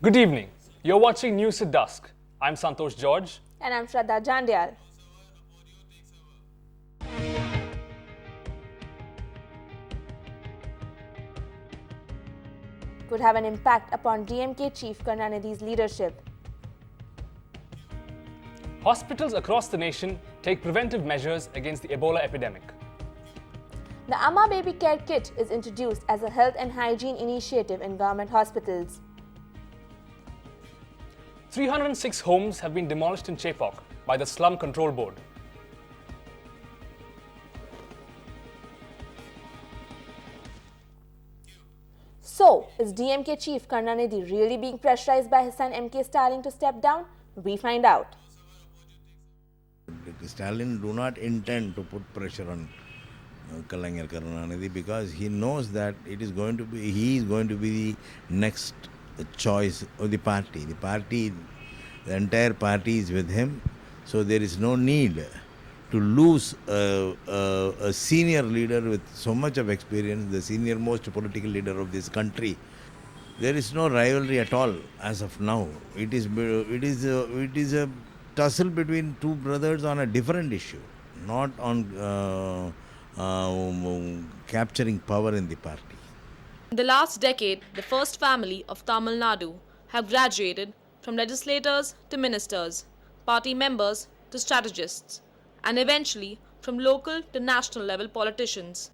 Good evening. You're watching News at Dusk. I'm Santosh George. And I'm Shraddha Jandyal. Could have an impact upon DMK Chief Karunanidhi's leadership. Hospitals across the nation take preventive measures against the Ebola epidemic. The Amma Baby Care Kit is introduced as a health and hygiene initiative in government hospitals. 306 homes have been demolished in Chepauk by the Slum Control Board. So, is DMK Chief Karunanidhi really being pressurized by his son MK Stalin to step down? We find out. Stalin do not intend to put pressure on Kalaignar Karunanidhi because he knows that he is going to be the next choice of the party. The entire party is with him, so there is no need to lose a senior leader with so much of experience, the senior most political leader of this country. There is no rivalry at all as of now. It is a tussle between two brothers on a different issue, not on capturing power in the party. In the last decade, the first family of Tamil Nadu have graduated from legislators to ministers, party members to strategists, and eventually from local to national level politicians.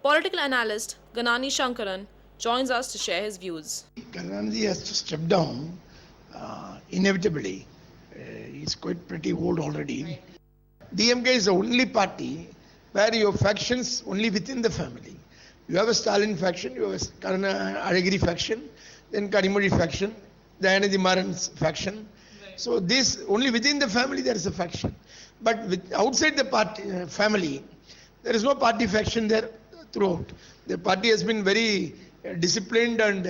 Political analyst Ganani Shankaran joins us to share his views. Karunanidhi has to step down inevitably. He's quite pretty old already. Right. DMK is the only party where you have factions only within the family. You have a Stalin faction, you have a Alagiri faction, then Kadimuri faction, Dayanidhi Maran's faction. Right. So this only within the family there is a faction. But outside the party family, there is no party faction there throughout. The party has been very disciplined and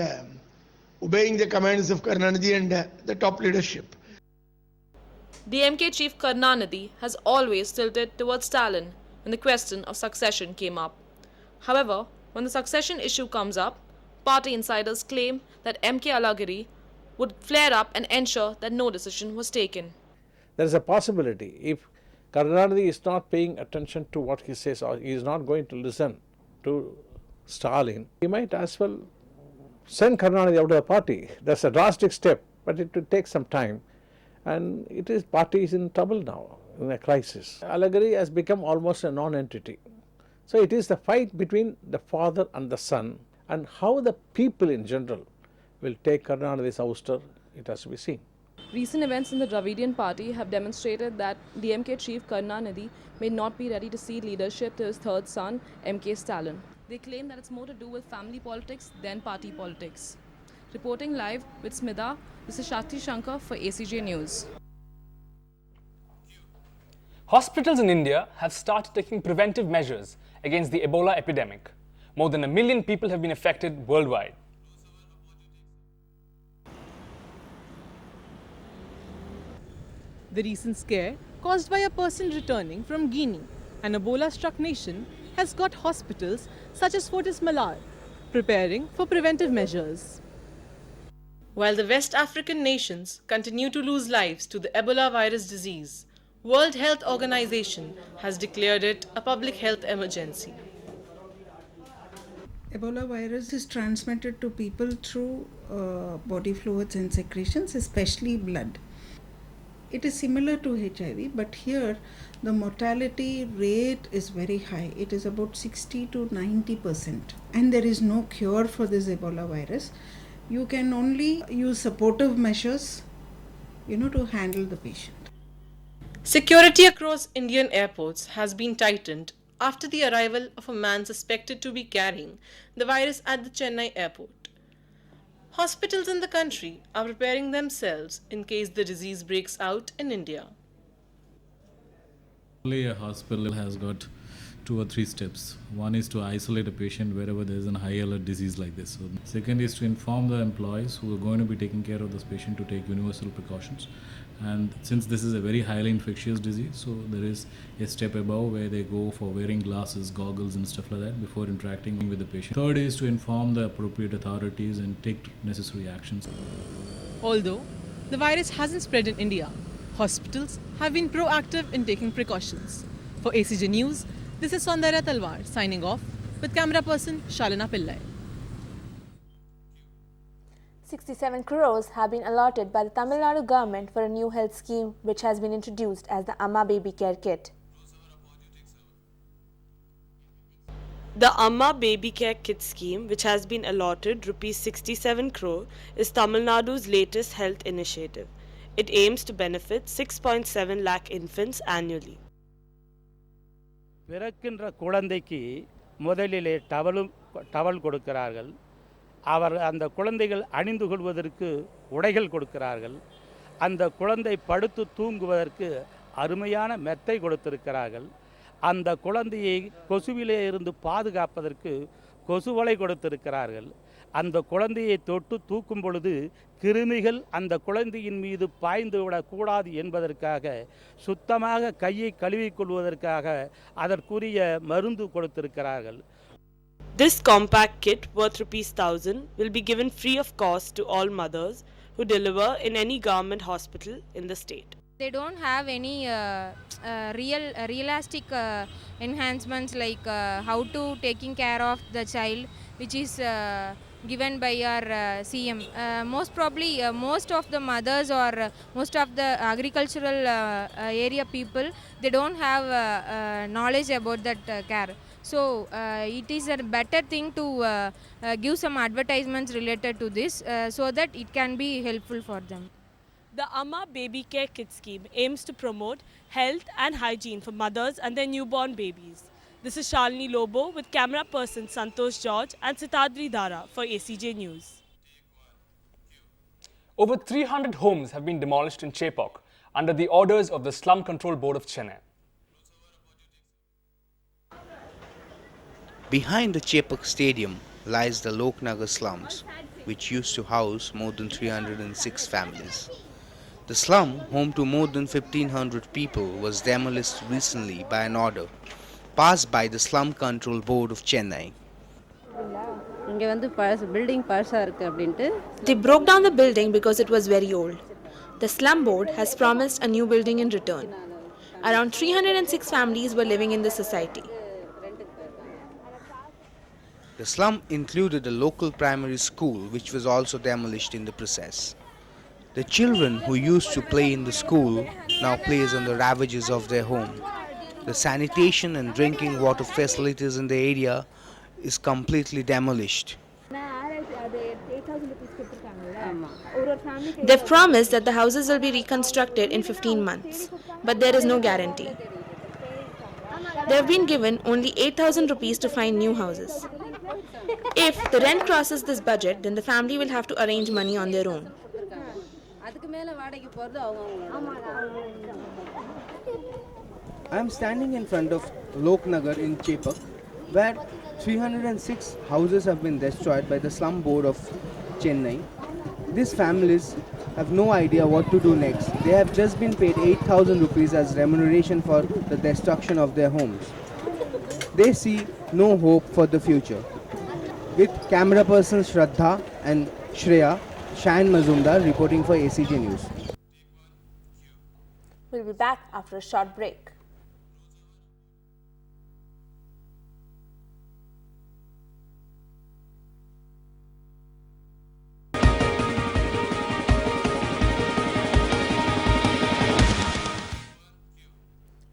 obeying the commands of Karunanidhi and the top leadership. DMK Chief Karunanidhi has always tilted towards Stalin when the question of succession came up. However, when the succession issue comes up, party insiders claim that MK Alagiri would flare up and ensure that no decision was taken. There is a possibility if Karunanidhi is not paying attention to what he says or he is not going to listen to Stalin, he might as well send Karunanidhi out of the party. That's a drastic step, but it will take some time. And party is in trouble now, in a crisis. Alagiri has become almost a non-entity. So it is the fight between the father and the son, and how the people in general will take Karunanidhi's ouster, it has to be seen. Recent events in the Dravidian party have demonstrated that DMK Chief Karunanidhi may not be ready to cede leadership to his third son, MK Stalin. They claim that it's more to do with family politics than party politics. Reporting live with Smita, this is Shakti Shankar for ACJ News. Hospitals in India have started taking preventive measures against the Ebola epidemic. More than 1 million people have been affected worldwide. The recent scare, caused by a person returning from Guinea, an Ebola-struck nation, has got hospitals such as Fortis Malar preparing for preventive measures. While the West African nations continue to lose lives to the Ebola virus disease, World Health Organization has declared it a public health emergency. Ebola virus is transmitted to people through body fluids and secretions, especially blood. It is similar to HIV, but here the mortality rate is very high. It is about 60 to 90%. And there is no cure for this Ebola virus. You can only use supportive measures, to handle the patient. Security across Indian airports has been tightened after the arrival of a man suspected to be carrying the virus at the Chennai airport. Hospitals in the country are preparing themselves in case the disease breaks out in India. Only a hospital has got 2 or 3 steps. One is to isolate a patient wherever there is a high alert disease like this. Second is to inform the employees who are going to be taking care of this patient to take universal precautions. And since this is a very highly infectious disease, so there is a step above where they go for wearing glasses, goggles and stuff like that before interacting with the patient. Third is to inform the appropriate authorities and take necessary actions. Although the virus hasn't spread in India, hospitals have been proactive in taking precautions. For ACJ News, this is Saundarya Talwar signing off with camera person Shalina Pillai. 67 crores have been allotted by the Tamil Nadu government for a new health scheme which has been introduced as the Amma Baby Care Kit. The Amma Baby Care Kit scheme, which has been allotted Rs 67 crore, is Tamil Nadu's latest health initiative. It aims to benefit 6.7 lakh infants annually. பிறக்கின்ற குழந்தைக்கு முதலிலே towel கொடுக்கிறார்கள். அவர் அந்த குழந்தைகள் அணிந்து கொள்வதற்கு உடைகள் கொடுக்கிறார்கள். அந்த குழந்தை படுத்து தூங்குவதற்கு அருமையான மெத்தை கொடுத்திருக்கிறார்கள். அந்த குழந்தையை கொசுவிலே இருந்து பாதுகாப்பதற்கு கொசுவலை கொடுத்திருக்கிறார்கள். அந்த குழந்தையை தொட்டு தூக்கும் பொழுது கிருமிகள் அந்த குழந்தையின் மீது பாய்ந்து விடக்கூடாது என்பதற்காக சுத்தமாக கையை கழுவிக்கொள்வதற்காக அதற்குரிய மருந்து கொடுத்திருக்கிறார்கள். This compact kit worth Rs 1,000 will be given free of cost to all mothers who deliver in any government hospital in the state. They don't have any realistic enhancements like how to taking care of the child, which is given by our CM. Most probably most of the mothers or most of the agricultural area people, they don't have knowledge about that care. So it is a better thing to give some advertisements related to this so that it can be helpful for them. The Amma Baby Care Kit scheme aims to promote health and hygiene for mothers and their newborn babies. This is Shalini Lobo with camera person Santosh George and Sitadri Dara for ACJ News. Over 300 homes have been demolished in Chepauk under the orders of the Slum Control Board of Chennai. Behind the Chepauk Stadium lies the Loknagar slums, which used to house more than 306 families. The slum, home to more than 1,500 people, was demolished recently by an order passed by the Slum Control Board of Chennai. They broke down the building because it was very old. The slum board has promised a new building in return. Around 306 families were living in the society. The slum included a local primary school, which was also demolished in the process. The children who used to play in the school now plays on the ravages of their home. The sanitation and drinking water facilities in the area is completely demolished. They've promised that the houses will be reconstructed in 15 months, but there is no guarantee. They have been given only 8,000 rupees to find new houses. If the rent crosses this budget, then the family will have to arrange money on their own. I am standing in front of Loknagar in Chepauk, where 306 houses have been destroyed by the Slum Board of Chennai. These families have no idea what to do next. They have just been paid 8,000 rupees as remuneration for the destruction of their homes. They see no hope for the future. With camera person Shraddha and Shreya, Shayan Mazumdar reporting for ACJ News. We'll be back after a short break.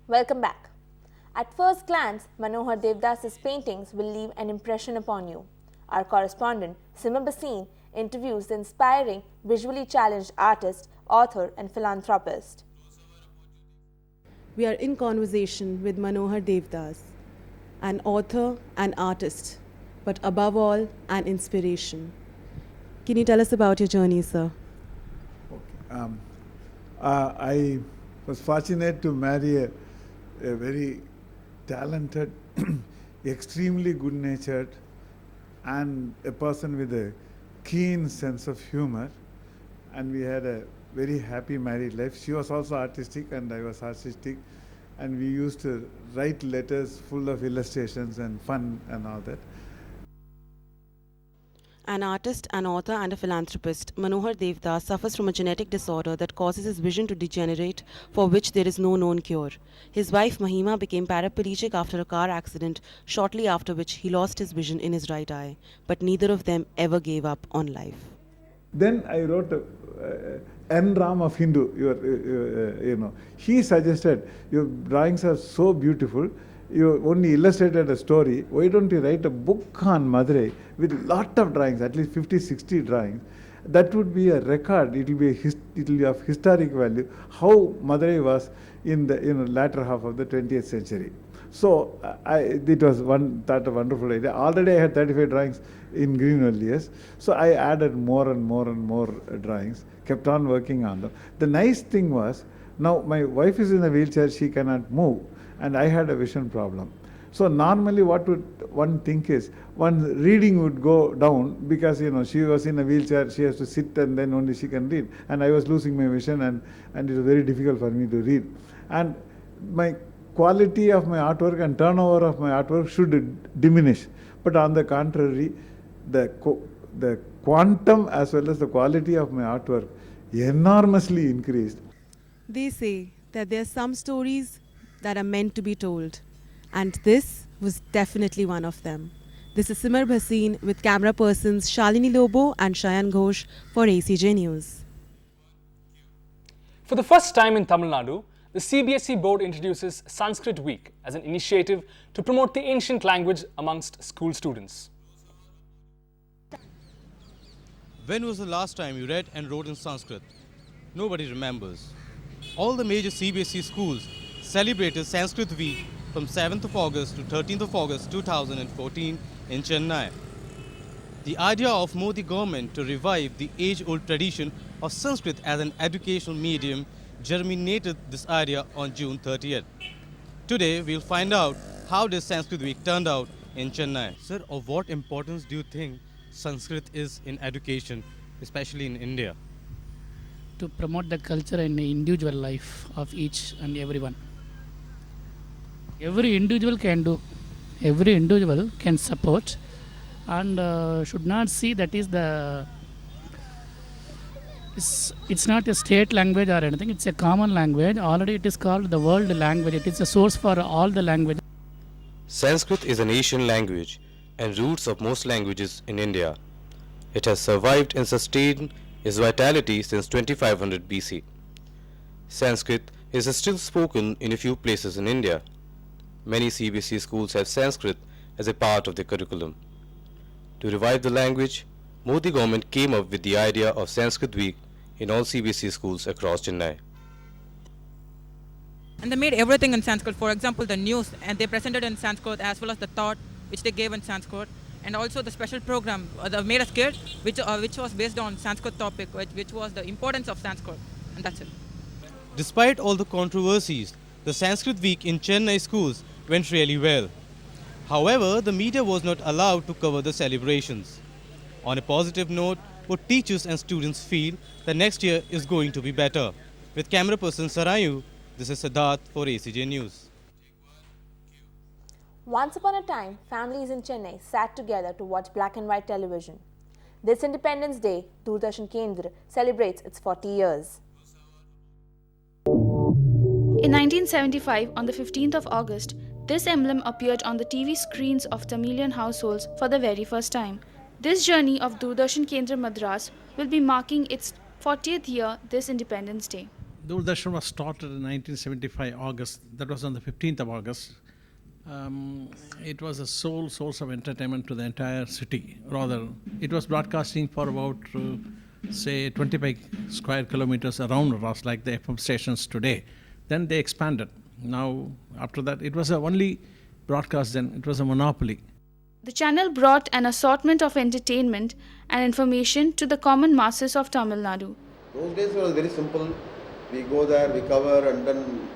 Welcome back. At first glance, Manohar Devdas's paintings will leave an impression upon you. Our correspondent, Sima Basin, interviews the inspiring, visually challenged artist, author and philanthropist. We are in conversation with Manohar Devdas, an author and artist, but above all, an inspiration. Can you tell us about your journey, sir? I was fortunate to marry a very talented, extremely good-natured and a person with a keen sense of humor, and we had a very happy married life. She was also artistic and I was artistic, and we used to write letters full of illustrations and fun and all that. An artist, an author, and a philanthropist, Manohar Devdas suffers from a genetic disorder that causes his vision to degenerate, for which there is no known cure. His wife Mahima became paraplegic after a car accident, shortly after which he lost his vision in his right eye. But neither of them ever gave up on life. Then I wrote N. Ram of Hindu. He suggested, your drawings are so beautiful. You only illustrated a story. Why don't you write a book on Madurai with lot of drawings, at least 50, 60 drawings? That would be a record. It will be of historic value. How Madurai was in the latter half of the 20th century. So it was a wonderful idea. Already I had 35 drawings in Greenwell years. So I added more and more and more drawings. Kept on working on them. The nice thing was, now my wife is in a wheelchair. She cannot move. And I had a vision problem. So normally what would one think is, one reading would go down because she was in a wheelchair, she has to sit and then only she can read. And I was losing my vision and it was very difficult for me to read. And my quality of my artwork and turnover of my artwork should diminish. But on the contrary, the quantum as well as the quality of my artwork enormously increased. They say that there are some stories that are meant to be told, and this was definitely one of them. This is Simar Bhasin with camera persons Shalini Lobo and Shayan Ghosh for ACJ News. For the first time in Tamil Nadu, the CBSE board introduces Sanskrit Week as an initiative to promote the ancient language amongst school students. When was the last time you read and wrote in Sanskrit? Nobody remembers. All the major CBSE schools celebrated Sanskrit Week from 7th of August to 13th of August 2014 in Chennai. The idea of Modi government to revive the age-old tradition of Sanskrit as an educational medium germinated this idea on June 30th. Today we'll find out how this Sanskrit Week turned out in Chennai. Sir, of what importance do you think Sanskrit is in education, especially in India? To promote the culture and the individual life of each and everyone. Every individual can do, every individual can support, and should not see that is it's not a state language or anything, it's a common language. Already it is called the world language, it is a source for all the language. Sanskrit is an Asian language and roots of most languages in India. It has survived and sustained its vitality since 2500 BC. Sanskrit is still spoken in a few places in India. Many CBSE schools have Sanskrit as a part of their curriculum. To revive the language, Modi government came up with the idea of Sanskrit Week in all CBSE schools across Chennai. And they made everything in Sanskrit. For example, the news, and they presented in Sanskrit, as well as the thought which they gave in Sanskrit, and also the special program. They made a skit which was based on Sanskrit topic, which was the importance of Sanskrit, and that's it. Despite all the controversies, the Sanskrit Week in Chennai schools went really well. However, the media was not allowed to cover the celebrations. On a positive note, both teachers and students feel that next year is going to be better. With camera person Sarayu, this is Siddharth for ACJ News. Once upon a time, families in Chennai sat together to watch black and white television. This Independence Day, Doordarshan Kendra celebrates its 40 years. In 1975, on the 15th of August, this emblem appeared on the TV screens of Tamilian households for the very first time. This journey of Doordarshan Kendra Madras will be marking its 40th year this Independence Day. Doordarshan was started in 1975 August. That was on the 15th of August. It was a sole source of entertainment to the entire city. Rather, it was broadcasting for about, say, 25 square kilometers around us, like the FM stations today. Then they expanded. Now, after that, it was a only broadcast then. It was a monopoly. The channel brought an assortment of entertainment and information to the common masses of Tamil Nadu. Those days it was very simple. We go there, we cover, and then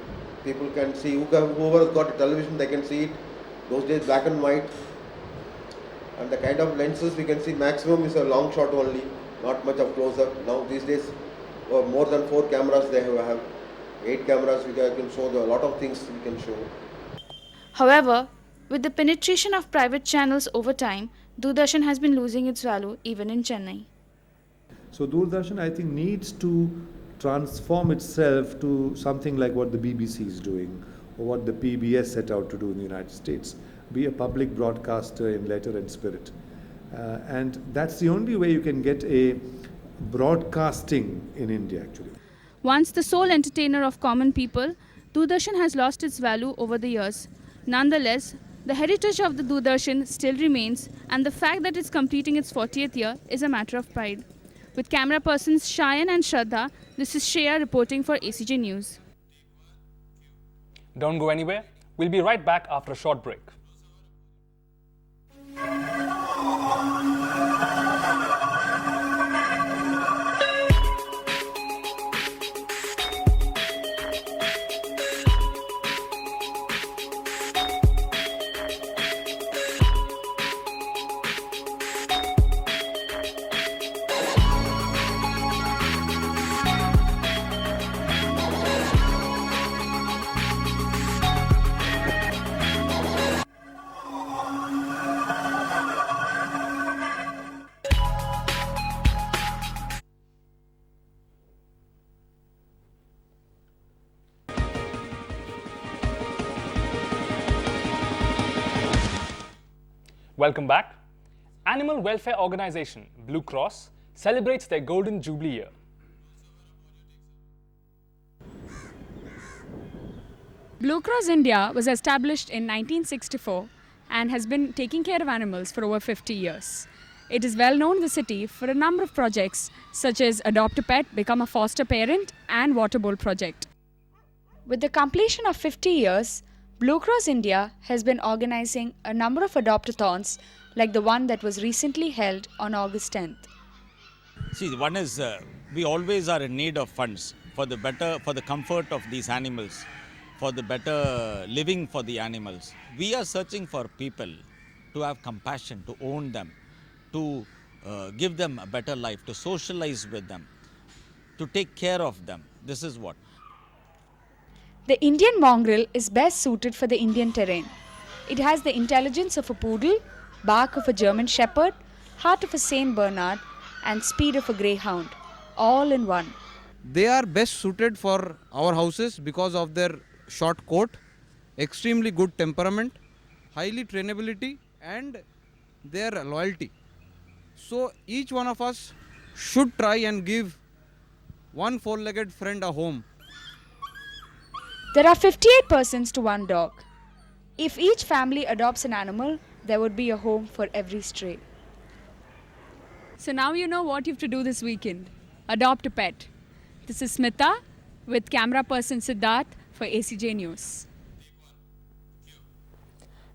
people can see. Whoever has got a television, they can see it. Those days black and white. And the kind of lenses we can see maximum is a long shot only, not much of close up. Now these days more than 4 cameras. They have 8 cameras. We can show a lot of things we can show. However, with the penetration of private channels over time, Doordarshan has been losing its value even in Chennai. So Doordarshan, I think, needs to transform itself to something like what the BBC is doing or what the PBS set out to do in the United States. Be a public broadcaster in letter and spirit. And that's the only way you can get a broadcasting in India, actually. Once the sole entertainer of common people, Doordarshan has lost its value over the years. Nonetheless, the heritage of the Doordarshan still remains, and the fact that it's completing its 40th year is a matter of pride. With camera persons Shayan and Shraddha, this is Shreya reporting for ACJ News. Don't go anywhere. We'll be right back after a short break. Welcome back. Animal welfare organization Blue Cross celebrates their Golden Jubilee year. Blue Cross India was established in 1964 and has been taking care of animals for over 50 years. It is well known in the city for a number of projects such as Adopt a Pet, Become a Foster Parent and Water Bowl project. With the completion of 50 years, Blue Cross India has been organizing a number of adopt-a-thons like the one that was recently held on August 10th. See, one is we always are in need of funds for the comfort of these animals, for the better living for the animals. We are searching for people to have compassion, to own them, to give them a better life, to socialize with them, to take care of them. This is what. The Indian mongrel is best suited for the Indian terrain. It has the intelligence of a poodle, bark of a German shepherd, heart of a Saint Bernard, and speed of a greyhound, all in one. They are best suited for our houses because of their short coat, extremely good temperament, highly trainability, and their loyalty. So each one of us should try and give one four-legged friend a home. There are 58 persons to one dog. If each family adopts an animal, there would be a home for every stray. So now you know what you have to do this weekend. Adopt a pet. This is Smita with camera person Siddharth for ACJ News.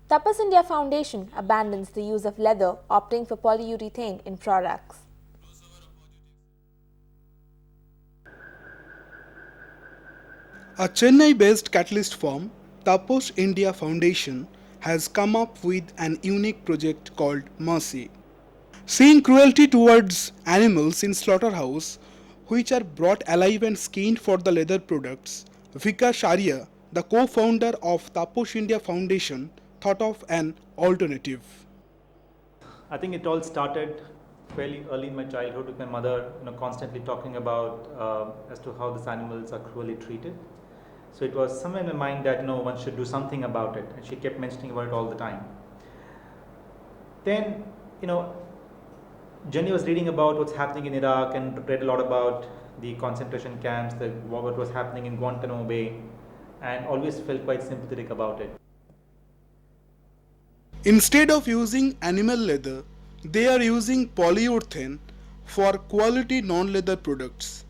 Tapas India Foundation abandons the use of leather, opting for polyurethane in products. A Chennai-based catalyst firm, Tapas India Foundation, has come up with an unique project called Mercy. Seeing cruelty towards animals in slaughterhouse, which are brought alive and skinned for the leather products, Vikas Arya, the co-founder of Tapas India Foundation, thought of an alternative. I think it all started fairly early in my childhood with my mother, constantly talking about as to how these animals are cruelly treated. So it was somewhere in my mind that one should do something about it, and she kept mentioning about it all the time. Then, Jenny was reading about what's happening in Iraq and read a lot about the concentration camps, what was happening in Guantanamo Bay, and always felt quite sympathetic about it. Instead of using animal leather, they are using polyurethane for quality non-leather products.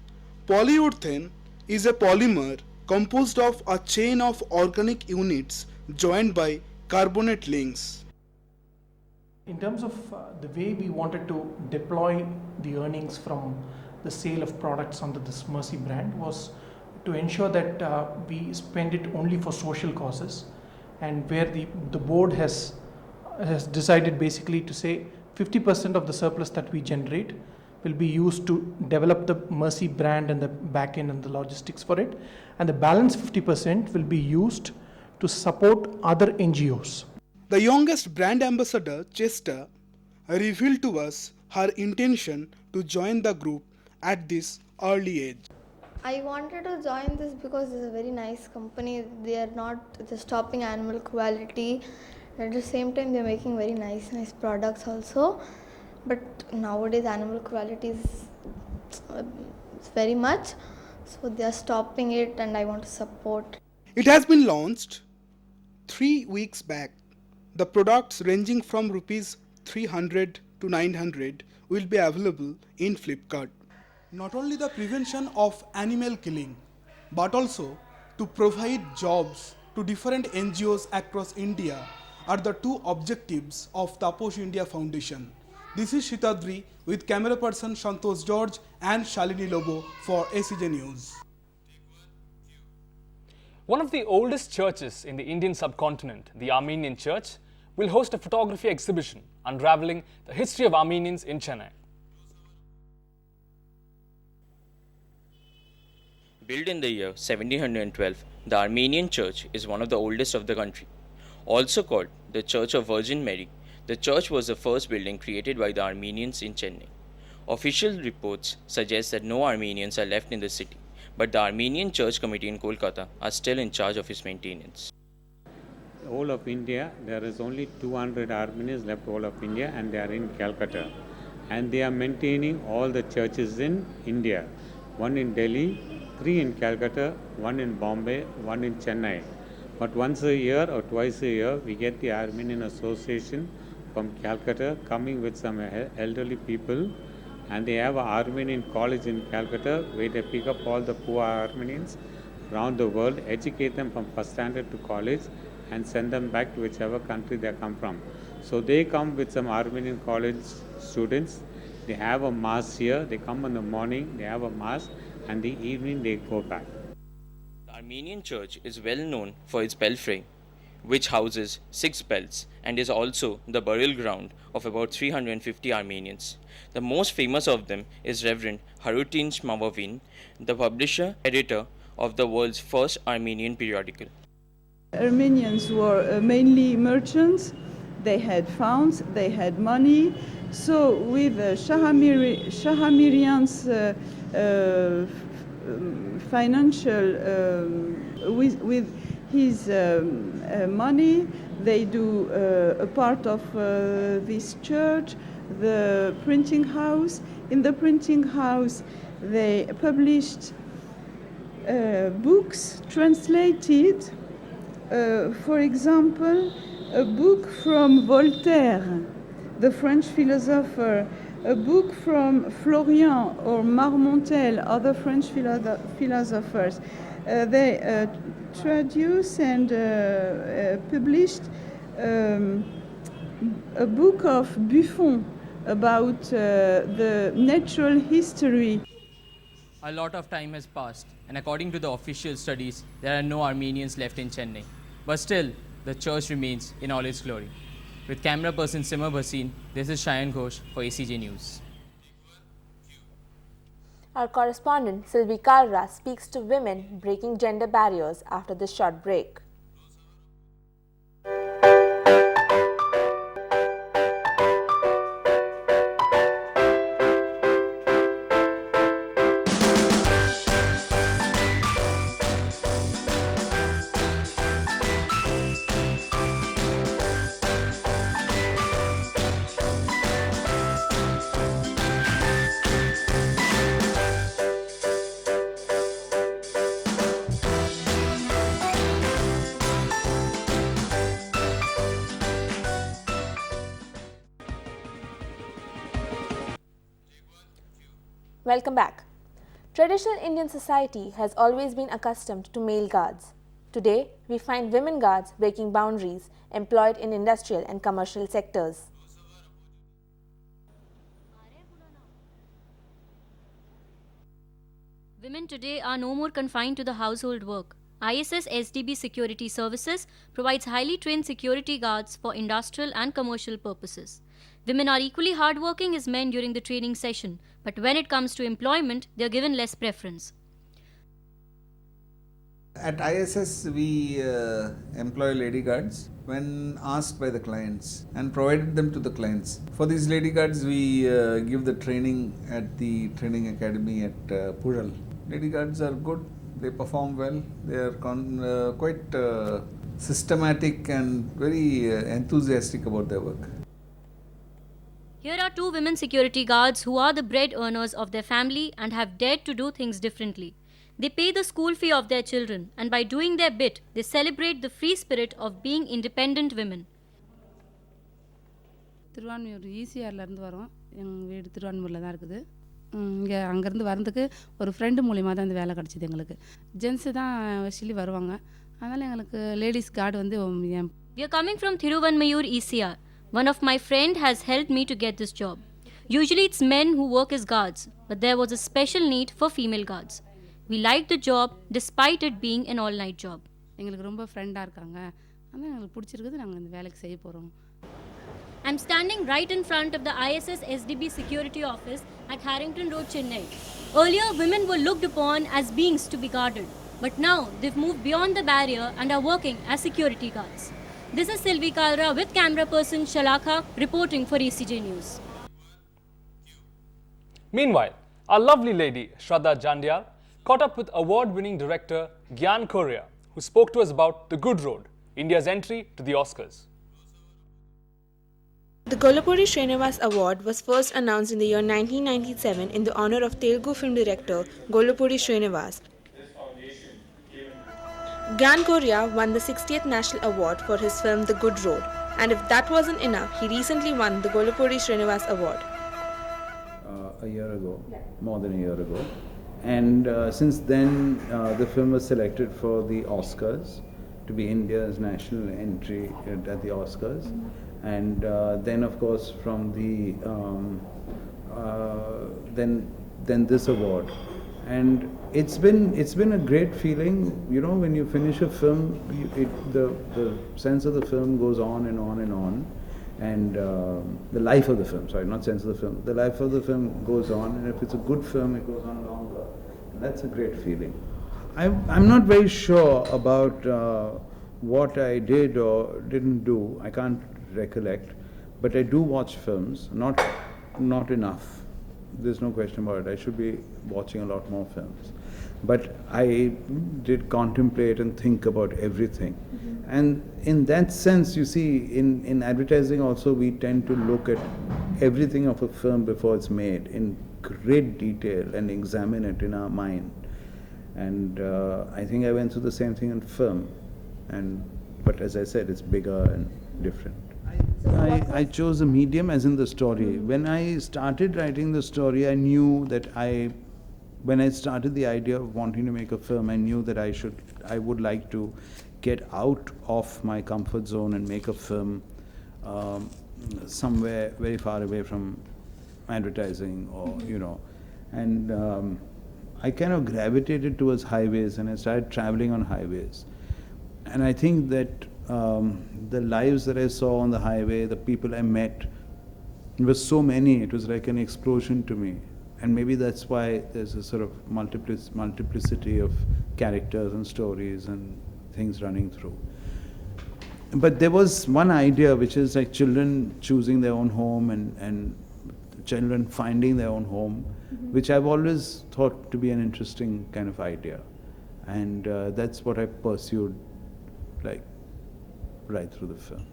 Polyurethane is a polymer composed of a chain of organic units joined by carbonate links. In terms of the way we wanted to deploy the earnings from the sale of products under this Mercy brand was to ensure that we spend it only for social causes, and where the board has decided basically to say 50% of the surplus that we generate will be used to develop the Mercy brand and the back end and the logistics for it. And the balance 50% will be used to support other NGOs. The youngest brand ambassador, Chester, revealed to us her intention to join the group at this early age. I wanted to join this because it's a very nice company. They are not just stopping animal cruelty. At the same time, they're making very nice products also. But nowadays, animal cruelty is very much. So they are stopping it, and I want to support. It has been launched 3 weeks back. The products ranging from rupees 300 to 900 will be available in Flipkart. Not only the prevention of animal killing, but also to provide jobs to different NGOs across India are the two objectives of Taposh India Foundation. This is Shitadri with camera person Santosh George and Shalini Lobo for ACJ News. One of the oldest churches in the Indian subcontinent, the Armenian Church, will host a photography exhibition unraveling the history of Armenians in Chennai. Built in the year 1712, the Armenian Church is one of the oldest of the country. Also called the Church of Virgin Mary, the church was the first building created by the Armenians in Chennai. Official reports suggest that no Armenians are left in the city, but the Armenian Church Committee in Kolkata are still in charge of its maintenance. All of India, there is only 200 Armenians left all of India, and they are in Calcutta. And they are maintaining all the churches in India. One in Delhi, 3 in Calcutta, 1 in Bombay, 1 in Chennai. But once a year or twice a year, we get the Armenian Association from Calcutta coming with some elderly people, and they have an Armenian college in Calcutta where they pick up all the poor Armenians around the world, educate them from first standard to college, and send them back to whichever country they come from. So they come with some Armenian college students. They have a mass here. They come in the morning, they have a mass, and the evening they go back. The Armenian Church is well known for its belfry, which houses 6 bells and is also the burial ground of about 350 Armenians. The most famous of them is Reverend Harutin Shmavavin, the publisher editor of the world's first Armenian periodical. Armenians were mainly merchants. They had funds, they had money. So with Shahamirian's financial, with his money, they do a part of this church, the printing house. In the printing house, they published books translated. For example, a book from Voltaire, the French philosopher, a book from Florian or Marmontel, other French philosophers. They traduced and published a book of Buffon about the natural history. A lot of time has passed, and according to the official studies, there are no Armenians left in Chennai. But still, the church remains in all its glory. With camera person Simar Bhasin, this is Shayan Ghosh for ACJ News. Our correspondent Sylvie Kalra speaks to women breaking gender barriers after this short break. Welcome back. Traditional Indian society has always been accustomed to male guards. Today, we find women guards breaking boundaries, employed in industrial and commercial sectors. Women today are no more confined to the household work. ISS SDB Security Services provides highly trained security guards for industrial and commercial purposes. Women are equally hardworking as men during the training session, but when it comes to employment, they are given less preference. At ISS, we employ lady guards when asked by the clients and provided them to the clients. For these lady guards, we give the training at the training academy at Pural. Lady guards are good, they perform well, they are quite systematic and very enthusiastic about their work. Here are two women security guards who are the bread earners of their family and have dared to do things differently. They pay the school fee of their children, and by doing their bit, they celebrate the free spirit of being independent women. Thiruvanmiyur ஈசிஆர்லேருந்து வரோம். எங்கள் வீடு திருவான்மியூரில் தான் இருக்குது. இங்கே அங்கேருந்து வரதுக்கு ஒரு friend மூலிமா தான் இந்த வேலை கிடச்சிது எங்களுக்கு. ஜென்ஸு தான் ஆக்சுவலி வருவாங்க. அதனால் எங்களுக்கு லேடிஸ் கார்டு வந்து We are coming from Thiruvanmayur ECR. One of my friend has helped me to get this job. Usually it's men who work as guards, but there was a special need for female guards. We liked the job despite it being an all-night job. எங்களுக்கு ரொம்ப ஃப்ரெண்டாக இருக்காங்க. ஆனால் எங்களுக்கு பிடிச்சிருக்குது, நாங்கள் இந்த வேலைக்கு செய்ய போகிறோம். I'm standing right in front of the ISS SDB security office at Harrington Road, Chennai. Earlier, women were looked upon as beings to be guarded, but now they've moved beyond the barrier and are working as security guards. This is Sylvie Kalra with camera person Shalakha reporting for ECJ News. Meanwhile, our lovely lady Shraddha Jandyal caught up with award-winning director Gyan Korea, who spoke to us about The Good Road, India's entry to the Oscars. The Golapuri Srinivas Award was first announced in the year 1997 in the honor of Telugu film director Golapuri Srinivas. Gyan Korea won the 60th National Award for his film The Good Road, and if that wasn't enough, he recently won the Golapuri Srinivas Award. A year ago, more than a year ago. And since then, the film was selected for the Oscars, to be India's national entry at the Oscars. And then, of course, from the then this award. And it's been a great feeling, you know, when you finish a film, the sense of the film goes on and on and on. And the life of the film, sorry, not sense of the film, the life of the film goes on, and if it's a good film, it goes on longer. And that's a great feeling. I'm not very sure about what I did or didn't do. I can't recollect, but I do watch films, not enough. There's no question about it. I should be watching a lot more films. But I did contemplate and think about everything. And in that sense, you see, in advertising also, we tend to look at everything of a film before it's made in great detail and examine it in our mind. And I think I went through the same thing in film. But as I said, it's bigger and different. I chose a medium as in the story. When I started writing the story, I knew that when I started the idea of wanting to make a film, I knew that I would like to get out of my comfort zone and make a film somewhere very far away from advertising or, you know. And I kind of gravitated towards highways and I started traveling on highways. And I think that the lives that I saw on the highway, the people I met, it was so many, it was like an explosion to me. And maybe that's why there's a sort of multiplicity of characters and stories and things running through. But there was one idea which is like children choosing their own home and children finding their own home, which I've always thought to be an interesting kind of idea. And that's what I pursued, like, right through the film.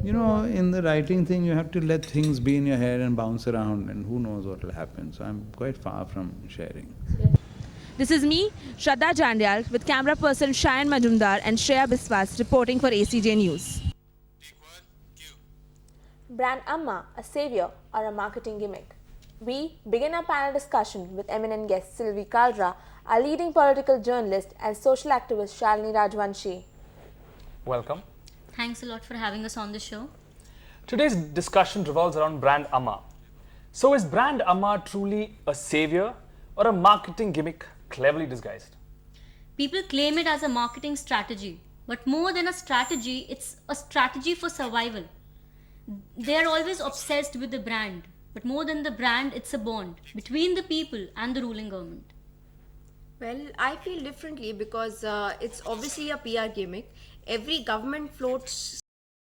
You know, in the writing thing, you have to let things be in your head and bounce around, and who knows what will happen. So I'm quite far from sharing. This is me, Shraddha Jandyal, with camera person Shayan Majumdar and Shreya Biswas reporting for ACJ News. Brand Amma, a savior or a marketing gimmick? We begin our panel discussion with eminent guest Sylvie Kalra, our leading political journalist and social activist Shalini Rajvanshi. Welcome. Thanks a lot for having us on the show. Today's discussion revolves around Brand Amma. So is Brand Amma truly a savior or a marketing gimmick cleverly disguised? People claim it as a marketing strategy, but more than a strategy, it's a strategy for survival. they are always obsessed with the brand. But more than the brand, it's a bond between the people and the ruling government. Well, I feel differently because it's obviously a PR gimmick. Every government floats